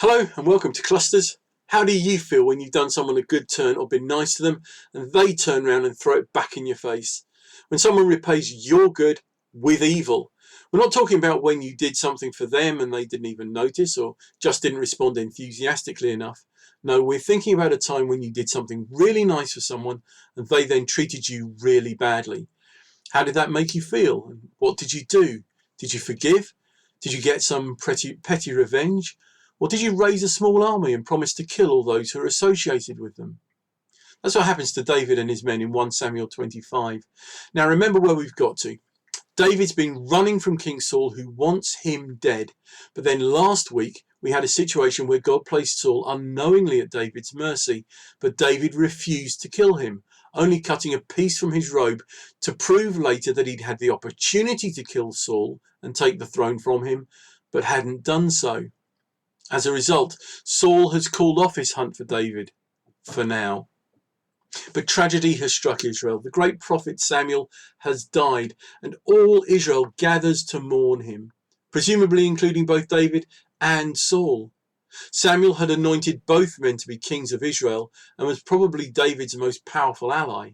Hello and welcome to Clusters. How do you feel when you've done someone a good turn or been nice to them and they turn around and throw it back in your face? When someone repays your good with evil. We're not talking about when you did something for them and they didn't even notice or just didn't respond enthusiastically enough. No, we're thinking about a time when you did something really nice for someone and they then treated you really badly. How did that make you feel? What did you do? Did you forgive? Did you get some petty revenge? Or did you raise a small army and promise to kill all those who are associated with them? That's what happens to David and his men in 1 Samuel 25. Now remember where we've got to. David's been running from King Saul, who wants him dead. But then last week we had a situation where God placed Saul unknowingly at David's mercy, but David refused to kill him, only cutting a piece from his robe to prove later that he'd had the opportunity to kill Saul and take the throne from him, but hadn't done so. As a result, Saul has called off his hunt for David, for now. But tragedy has struck Israel. The great prophet Samuel has died, and all Israel gathers to mourn him, presumably including both David and Saul. Samuel had anointed both men to be kings of Israel and was probably David's most powerful ally.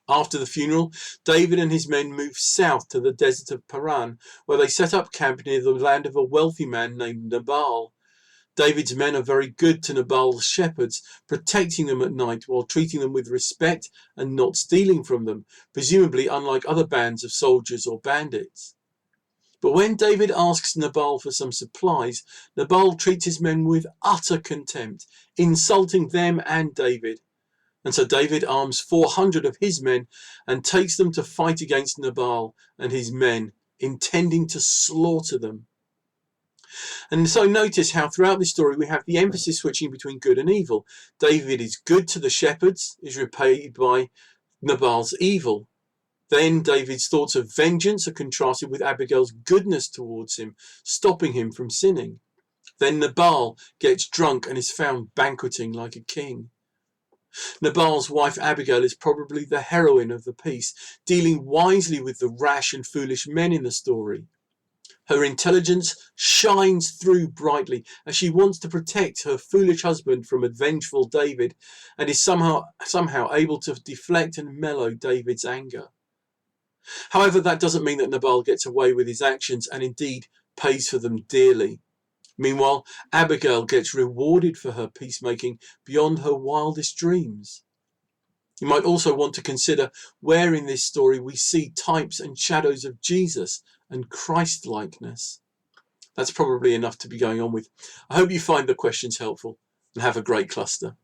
After the funeral, David and his men moved south to the desert of Paran, where they set up camp near the land of a wealthy man named Nabal. David's men are very good to Nabal's shepherds, protecting them at night while treating them with respect and not stealing from them, presumably unlike other bands of soldiers or bandits. But when David asks Nabal for some supplies, Nabal treats his men with utter contempt, insulting them and David. And so David arms 400 of his men and takes them to fight against Nabal and his men, intending to slaughter them. And so notice how throughout this story we have the emphasis switching between good and evil. David is good to the shepherds, is repaid by Nabal's evil. Then David's thoughts of vengeance are contrasted with Abigail's goodness towards him, stopping him from sinning. Then Nabal gets drunk and is found banqueting like a king. Nabal's wife Abigail is probably the heroine of the piece, dealing wisely with the rash and foolish men in the story. Her intelligence shines through brightly as she wants to protect her foolish husband from a vengeful David and is somehow able to deflect and mellow David's anger. However, that doesn't mean that Nabal gets away with his actions and indeed pays for them dearly. Meanwhile, Abigail gets rewarded for her peacemaking beyond her wildest dreams. You might also want to consider where in this story we see types and shadows of Jesus and Christ-likeness. That's probably enough to be going on with. I hope you find the questions helpful and have a great cluster.